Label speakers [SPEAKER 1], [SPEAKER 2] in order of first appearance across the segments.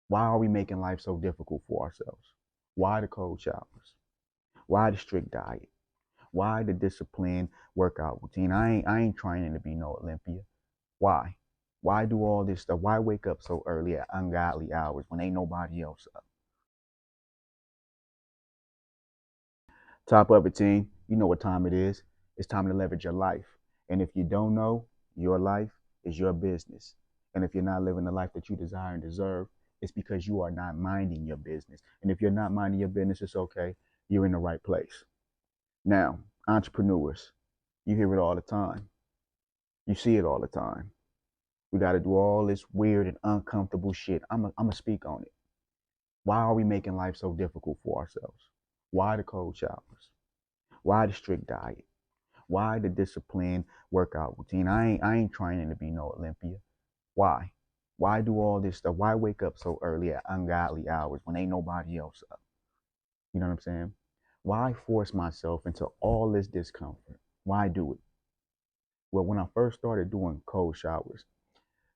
[SPEAKER 1] Why are we making life so difficult for ourselves? Why the cold showers? Why the strict diet? Why the disciplined workout routine? I ain't trying to be no Olympia. Why? Why do all this stuff? Why wake up so early at ungodly hours when ain't nobody else up? Top of it, team. You know what time it is. It's time to leverage your life. And if you don't know, your life is your business. And if you're not living the life that you desire and deserve, it's because you are not minding your business. And if you're not minding your business, it's okay. You're in the right place. Now, entrepreneurs, you hear it all the time. You see it all the time. We got to do all this weird and uncomfortable shit. I'm going to speak on it. Why are we making life so difficult for ourselves? Why the cold showers? Why the strict diet? Why the disciplined workout routine? I ain't trying to be no Olympia. Why? Why do all this stuff? Why wake up so early at ungodly hours when ain't nobody else up? You know what I'm saying? Why force myself into all this discomfort? Why do it? Well, when I first started doing cold showers,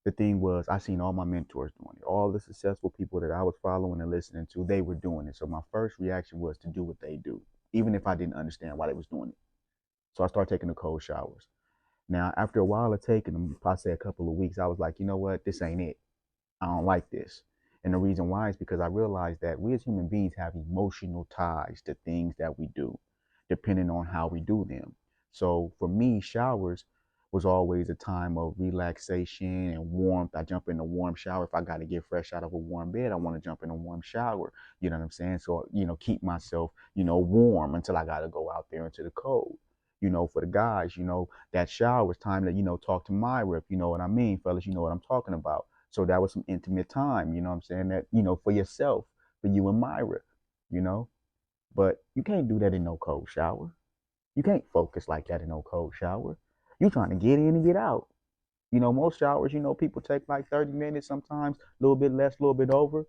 [SPEAKER 1] the thing was I seen all my mentors doing it. All the successful people that I was following and listening to, they were doing it. So my first reaction was to do what they do, even if I didn't understand why they was doing it. So I started taking the cold showers. Now, after a while of taking them, if I say a couple of weeks, I was like, you know what? This ain't it. I don't like this. And the reason why is because I realized that we as human beings have emotional ties to things that we do, depending on how we do them. So for me, showers was always a time of relaxation and warmth. I jump in a warm shower. If I got to get fresh out of a warm bed, I want to jump in a warm shower. You know what I'm saying? So, keep myself, warm until I got to go out there into the cold. For the guys, that shower is time to, talk to Myra, if you know what I mean, fellas, you know what I'm talking about. So that was some intimate time, you know what I'm saying? That, for yourself, for you and Myra, you know? But you can't do that in no cold shower. You can't focus like that in no cold shower. You trying to get in and get out. Most showers, people take like 30 minutes sometimes, a little bit less, a little bit over.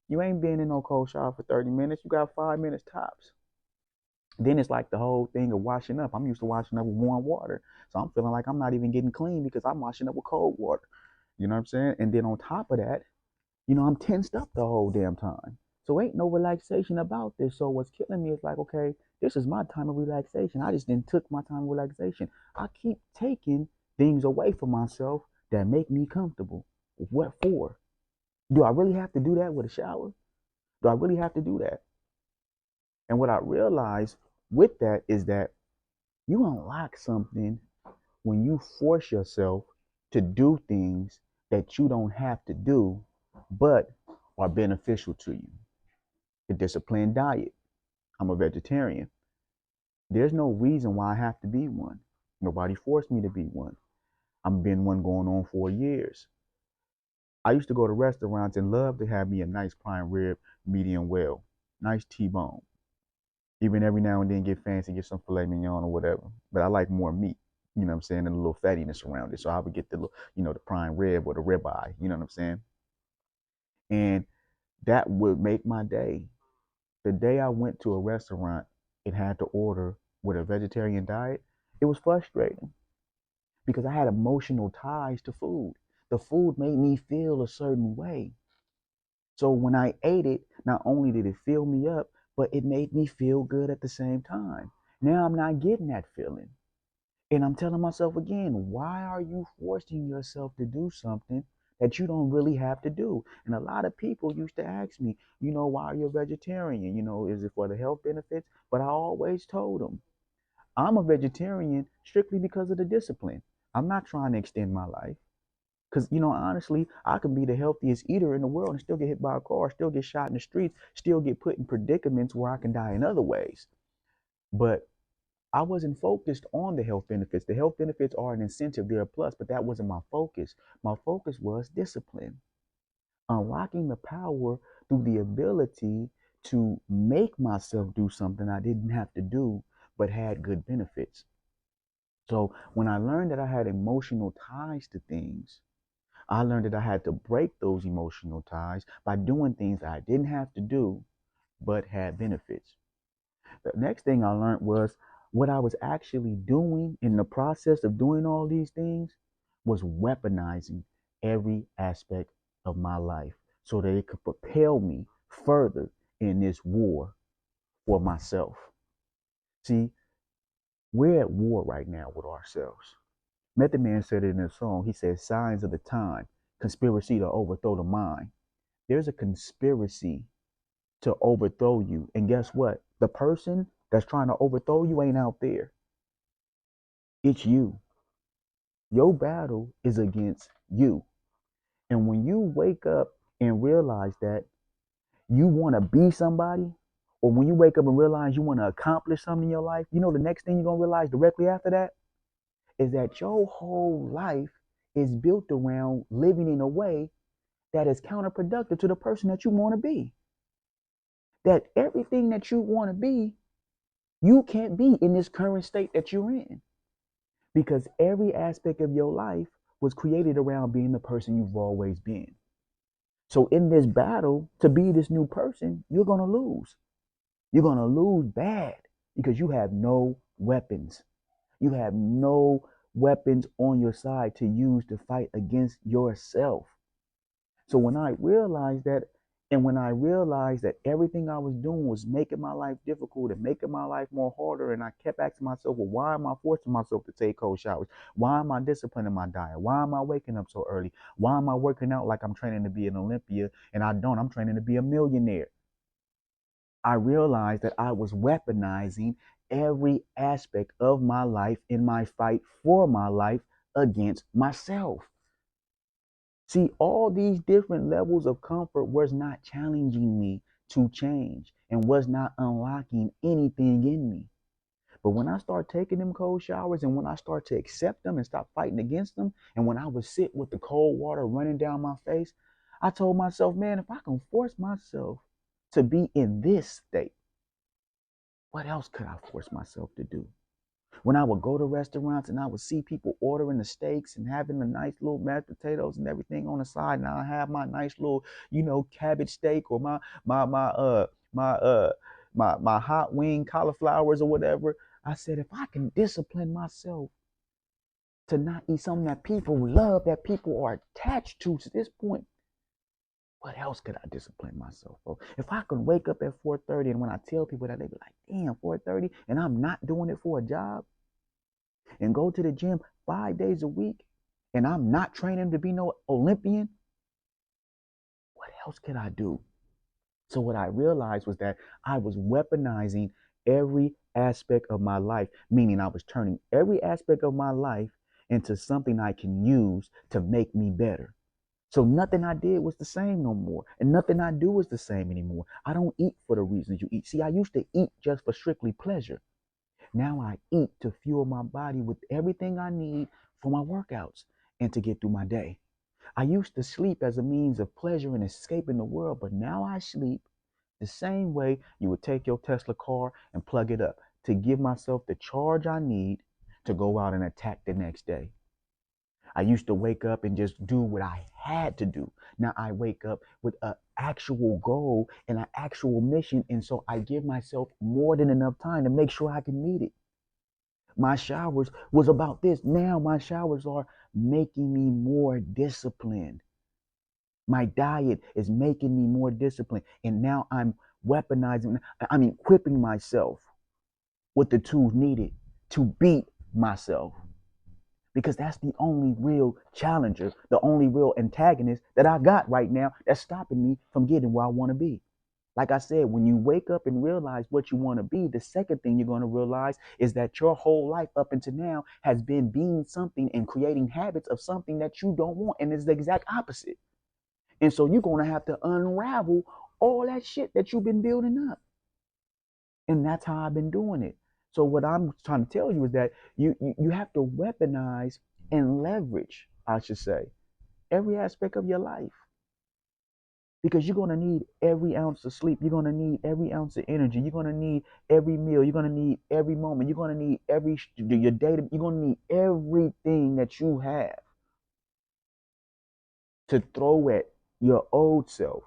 [SPEAKER 1] You ain't been in no cold shower for 30 minutes. You got 5 minutes tops. Then it's like the whole thing of washing up. I'm used to washing up with warm water. So I'm feeling like I'm not even getting clean because I'm washing up with cold water. You know what I'm saying? And then on top of that, I'm tensed up the whole damn time. So ain't no relaxation about this. So what's killing me is like, okay, this is my time of relaxation. I just didn't took my time of relaxation. I keep taking things away from myself that make me comfortable. What for? Do I really have to do that with a shower? Do I really have to do that? And what I realized with that is that you unlock something when you force yourself to do things that you don't have to do, but are beneficial to you. The disciplined diet. I'm a vegetarian. There's no reason why I have to be one. Nobody forced me to be one. I've been one going on 4 years. I used to go to restaurants and love to have me a nice prime rib, medium well, nice T-bone. Even every now and then get fancy, get some filet mignon or whatever. But I like more meat, you know what I'm saying, and a little fattiness around it. So I would get the, the prime rib or the ribeye, you know what I'm saying? And that would make my day. The day I went to a restaurant and had to order with a vegetarian diet, it was frustrating because I had emotional ties to food. The food made me feel a certain way. So when I ate it, not only did it fill me up, but it made me feel good at the same time. Now I'm not getting that feeling. And I'm telling myself again, why are you forcing yourself to do something that you don't really have to do? And a lot of people used to ask me, why are you a vegetarian? Is it for the health benefits? But I always told them, I'm a vegetarian strictly because of the discipline. I'm not trying to extend my life. Because, honestly, I could be the healthiest eater in the world and still get hit by a car, still get shot in the streets, still get put in predicaments where I can die in other ways. But I wasn't focused on the health benefits. The health benefits are an incentive, they're a plus, but that wasn't my focus. My focus was discipline, unlocking the power through the ability to make myself do something I didn't have to do, but had good benefits. So when I learned that I had emotional ties to things, I learned that I had to break those emotional ties by doing things that I didn't have to do, but had benefits. The next thing I learned was what I was actually doing in the process of doing all these things was weaponizing every aspect of my life. so that it could propel me further in this war for myself. See, we're at war right now with ourselves. Method Man said it in a song. He said, signs of the time, conspiracy to overthrow the mind. There's a conspiracy to overthrow you. And guess what? The person that's trying to overthrow you ain't out there. It's you. Your battle is against you. And when you wake up and realize that you want to be somebody, or when you wake up and realize you want to accomplish something in your life, you know the next thing you're going to realize directly after that is that your whole life is built around living in a way that is counterproductive to the person that you want to be. That everything that you want to be, you can't be in this current state that you're in. Because every aspect of your life was created around being the person you've always been. So in this battle to be this new person, you're going to lose. You're going to lose bad because you have no weapons. You have no weapons on your side to use to fight against yourself. So when I realized that, and when I realized that everything I was doing was making my life difficult and making my life more harder, and I kept asking myself, well, why am I forcing myself to take cold showers? Why am I disciplining my diet? Why am I waking up so early? Why am I working out like I'm training to be an Olympia and I'm training to be a millionaire? I realized that I was weaponizing every aspect of my life in my fight for my life against myself. See, all these different levels of comfort was not challenging me to change and was not unlocking anything in me. But when I start taking them cold showers and when I start to accept them and stop fighting against them, and when I would sit with the cold water running down my face, I told myself, man, if I can force myself to be in this state, what else could I force myself to do? When I would go to restaurants and I would see people ordering the steaks and having the nice little mashed potatoes and everything on the side, and I have my nice little, cabbage steak or my hot wing cauliflowers or whatever. I said, if I can discipline myself to not eat something that people love, that people are attached to this point, what else could I discipline myself for? If I can wake up at 4:30 and when I tell people that, they be like, damn, 4:30, and I'm not doing it for a job, and go to the gym 5 days a week, and I'm not training to be no Olympian, what else could I do? So what I realized was that I was weaponizing every aspect of my life, meaning I was turning every aspect of my life into something I can use to make me better. So nothing I did was the same no more, and nothing I do is the same anymore. I don't eat for the reasons you eat. See, I used to eat just for strictly pleasure. Now I eat to fuel my body with everything I need for my workouts and to get through my day. I used to sleep as a means of pleasure and escaping the world, but now I sleep the same way you would take your Tesla car and plug it up to give myself the charge I need to go out and attack the next day. I used to wake up and just do what I had to do. Now I wake up with an actual goal and an actual mission. And so I give myself more than enough time to make sure I can meet it. My showers was about this. Now my showers are making me more disciplined. My diet is making me more disciplined. And now I'm equipping myself with the tools needed to beat myself. Because that's the only real challenger, the only real antagonist that I got right now that's stopping me from getting where I want to be. Like I said, when you wake up and realize what you want to be, the second thing you're going to realize is that your whole life up until now has been being something and creating habits of something that you don't want. And it's the exact opposite. And so you're going to have to unravel all that shit that you've been building up. And that's how I've been doing it. So what I'm trying to tell you is that you have to weaponize and leverage, I should say, every aspect of your life. Because you're going to need every ounce of sleep. You're going to need every ounce of energy. You're going to need every meal. You're going to need every moment. You're going to need your data. You're going to need everything that you have to throw at your old self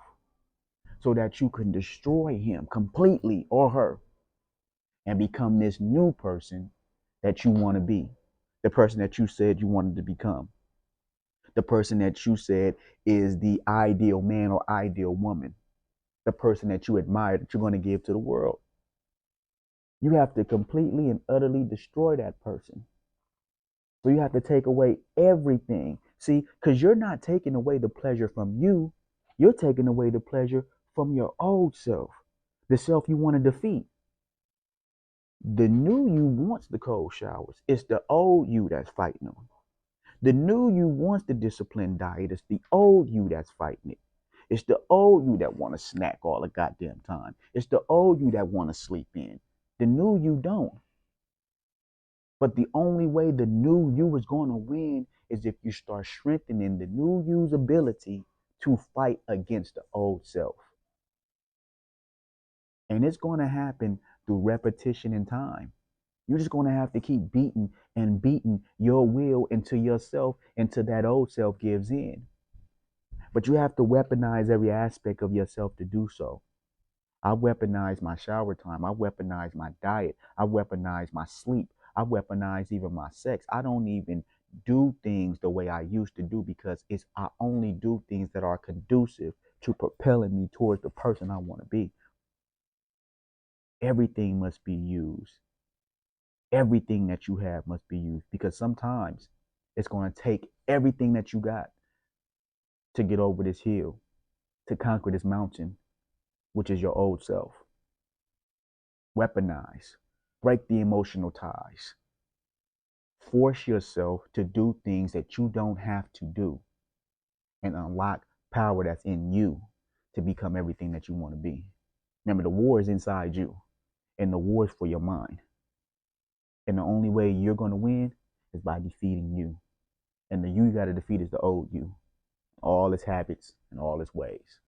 [SPEAKER 1] so that you can destroy him completely or her and become this new person that you want to be, the person that you said you wanted to become. The person that you said is the ideal man or ideal woman, the person that you admire that you're going to give to the world. You have to completely and utterly destroy that person. So you have to take away everything. See, because you're not taking away the pleasure from you, you're taking away the pleasure from your old self, the self you want to defeat. The new you wants the cold showers. It's the old you that's fighting them. The new you wants the disciplined diet. It's the old you that's fighting it. It's the old you that want to snack all the goddamn time. It's the old you that want to sleep in. The new you don't. But the only way the new you is going to win is if you start strengthening the new you's ability to fight against the old self. And it's going to happen through repetition and time. You're just going to have to keep beating and beating your will into yourself until that old self gives in. But you have to weaponize every aspect of yourself to do so. I weaponize my shower time. I weaponize my diet. I weaponize my sleep. I weaponize even my sex. I don't even do things the way I used to do because I only do things that are conducive to propelling me towards the person I want to be. Everything must be used. Everything that you have must be used because sometimes it's going to take everything that you got to get over this hill, to conquer this mountain, which is your old self. Weaponize, break the emotional ties, force yourself to do things that you don't have to do, and unlock power that's in you to become everything that you want to be. Remember, the war is inside you, and the war is for your mind. And the only way you're going to win is by defeating you. And the you got to defeat is the old you, all its habits and all its ways.